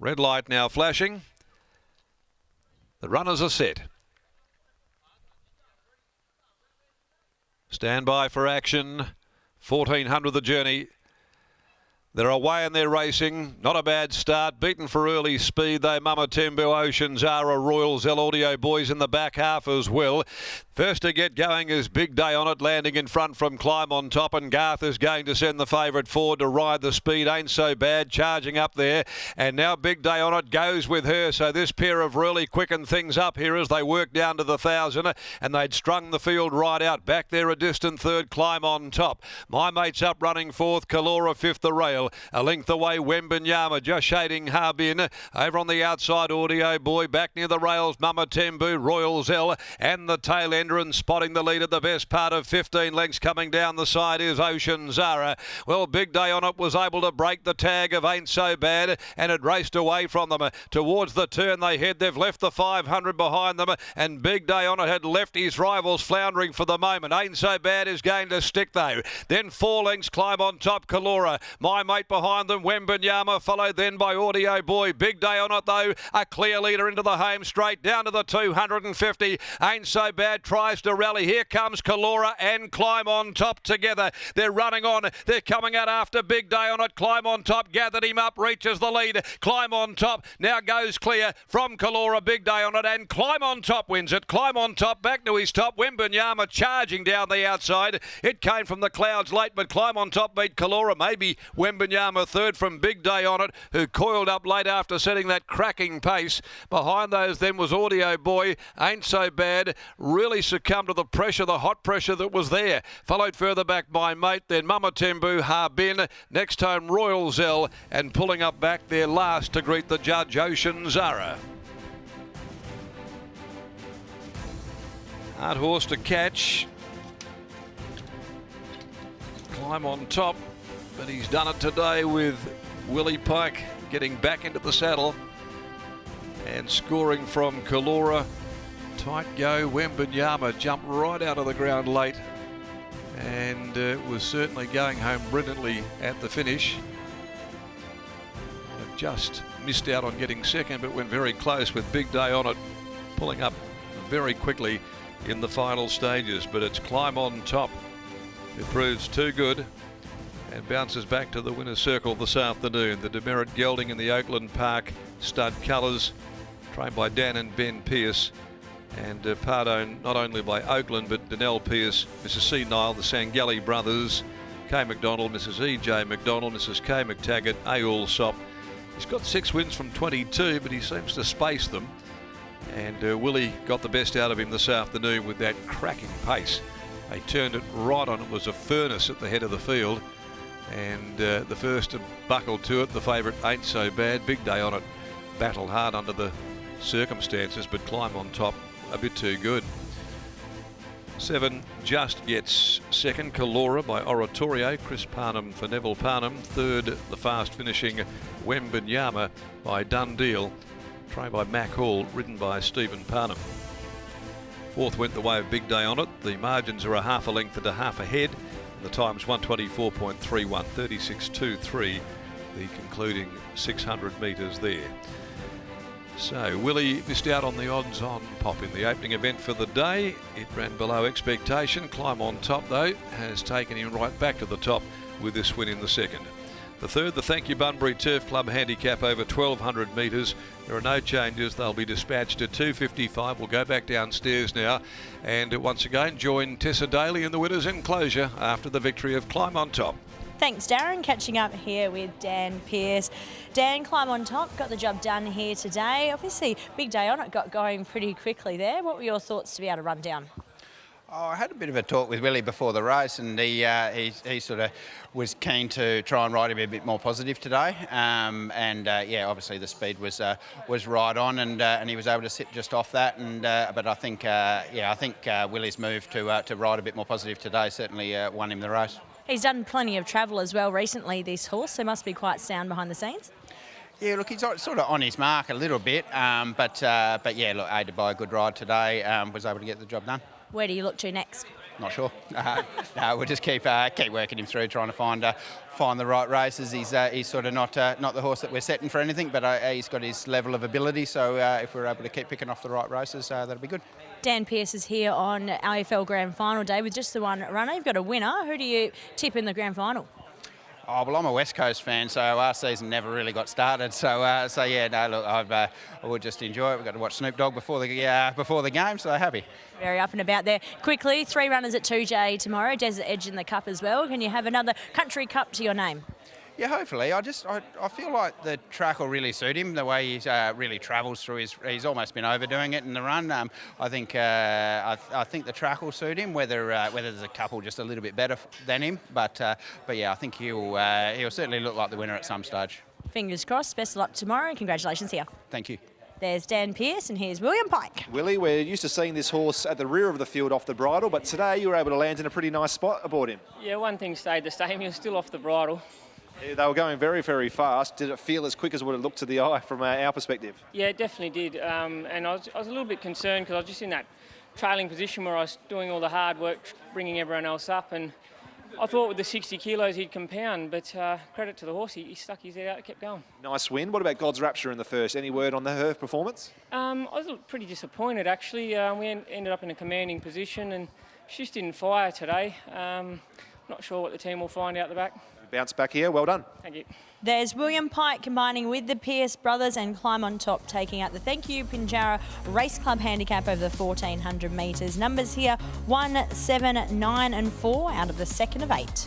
Red light now flashing. The runners are set. Stand by for action. 1400 the journey. They're away and they're racing. Not a bad start. Beaten for early speed, though. Mama Tembu, Oceans Are, Royal Zell, Audio Boys in the back half as well. First to get going is Big Day On It, landing in front from Climb On Top, and Garth is going to send the favourite forward to ride the speed. Ain't So Bad, charging up there, and now Big Day On It goes with her. So this pair have really quickened things up here as they work down to the 1,000, and they'd strung the field right out. Back there a distant third, Climb On Top. My Mate's up running fourth, Kalora fifth the rail. A length away, Wembenyama just shading Harbin. Over on the outside, Audio Boy. Back near the rails, Mama Tembu, Royal Zell, and the tail ender, and spotting the lead at the best part of 15 lengths. Coming down the side is Ocean Zara. Well, Big Day On It was able to break the tag of Ain't So Bad and had raced away from them. Towards the turn they head. They've left the 500 behind them, and Big Day On It had left his rivals floundering for the moment. Ain't So Bad is going to stick though. Then 4 lengths, Climb On Top, Kalora. My Mate behind them, Wembenyama, followed then by Audio Boy. Big Day On It though, a clear leader into the home straight, down to the 250. Ain't So Bad tries to rally. Here comes Kalora and Climb On Top together. They're running on. They're coming out after Big Day On It. Climb On Top gathered him up, reaches the lead. Climb On Top now goes clear from Kalora. Big Day On It, and Climb On Top wins it. Climb On Top back to his top. Wembenyama charging down the outside. It came from the clouds late, but Climb On Top beat Kalora. Maybe Wembenyama third from Big Day On It, who coiled up late after setting that cracking pace. Behind those then was Audio Boy. Ain't So Bad really succumbed to the pressure, the hot pressure that was there. Followed further back by Mate, then Mama Tembu, Harbin. Next home Royal Zell, and pulling up back there last to greet the judge, Ocean Zara. Hard horse to catch. Climb On Top, but he's done it today with Willie Pike getting back into the saddle and scoring from Kalora. Tight go. Wembenyama jumped right out of the ground late and was certainly going home brilliantly at the finish. Just missed out on getting second, but went very close with Big Day On It pulling up very quickly in the final stages. But it's Climb On Top who proves too good and bounces back to the winner's circle this afternoon. The Demerit gelding in the Oakland Park stud colours, trained by Dan and Ben Pearce, and pardoned not only by Oakland but Danelle Pearce, Mrs. C. Nile, the Sangalli brothers, K. McDonald, Mrs. E.J. McDonald, Mrs. K. McTaggart, A. Allsop. He's got 6 wins from 22, but he seems to space them. And Willie got the best out of him this afternoon with that cracking pace. They turned it right on. It was a furnace at the head of the field. And the first to buckle to it, the favourite Ain't So Bad. Big Day On It battled hard under the circumstances, but Climb On Top a bit too good. 7 just gets second, Kalora by Oratorio, Chris Parnham for Neville Parnham. Third, the fast finishing Wembenyama by Dundeel, trained by Mac Hall, ridden by Stephen Parnham. Fourth went the way of Big Day On It. The margins are a half a length and a half ahead. The time's 124.31, 36.23, the concluding 600 metres there. So Willie missed out on the odds on Pop in the opening event for the day. It ran below expectation. Climb On Top, though, has taken him right back to the top with this win in the second. The third, the Thank You Bunbury Turf Club handicap over 1,200 metres. There are no changes. They'll be dispatched at 2:55. We'll go back downstairs now and once again join Tessa Daly in the winner's enclosure after the victory of Climb On Top. Thanks, Darren. Catching up here with Dan Pearce. Dan, Climb On Top got the job done here today. Obviously, Big Day On It got going pretty quickly there. What were your thoughts to be able to run down? Oh, I had a bit of a talk with Willie before the race, and he sort of was keen to try and ride him a bit more positive today. Yeah, obviously the speed was right on, and he was able to sit just off that. And but I think Willie's move to ride a bit more positive today certainly won him the race. He's done plenty of travel as well recently, this horse, so must be quite sound behind the scenes. Yeah, look, he's sort of on his mark a little bit, but yeah, look, aided by a good ride today, was able to get the job done. Where do you look to next? Not sure. No, we'll just keep working him through, trying to find the right races. He's sort of not the horse that we're setting for anything, but he's got his level of ability. So if we're able to keep picking off the right races, that'll be good. Dan Pearce is here on AFL Grand Final day with just the one runner. You've got a winner. Who do you tip in the Grand Final? Oh, well, I'm a West Coast fan, so our season never really got started. So yeah, no, look, I will just enjoy it. We've got to watch Snoop Dogg before the game, so happy. Very up and about there. Quickly, 3 runners at 2J tomorrow. Desert Edge in the Cup as well. Can you have another Country Cup to your name? Yeah, hopefully. I feel like the track will really suit him. The way he really travels through he's almost been overdoing it in the run. I think the track will suit him. Whether there's a couple just a little bit better than him, but yeah, I think he'll certainly look like the winner at some stage. Fingers crossed. Best of luck tomorrow and congratulations here. Thank you. There's Dan Pearce and here's William Pike. Willie, we're used to seeing this horse at the rear of the field off the bridle, but today you were able to land in a pretty nice spot aboard him. Yeah, one thing stayed the same. He was still off the bridle. Yeah, they were going very, very fast. Did it feel as quick as what it looked to the eye from our perspective? Yeah, it definitely did. And I was a little bit concerned because I was just in that trailing position where I was doing all the hard work, bringing everyone else up. And I thought with the 60 kilos he'd compound, but credit to the horse, he stuck his head out and kept going. Nice win. What about God's Rapture in the first? Any word on her performance? I was pretty disappointed, actually. We ended up in a commanding position and she just didn't fire today. Not sure what the team will find out the back. Bounce back here. Well done. Thank you. There's William Pike combining with the Pearce brothers and Climb on Top taking out the Thank You Pinjarra Race Club handicap over the 1400 metres. Numbers here 1, 7, 9 and 4 out of the second of 8.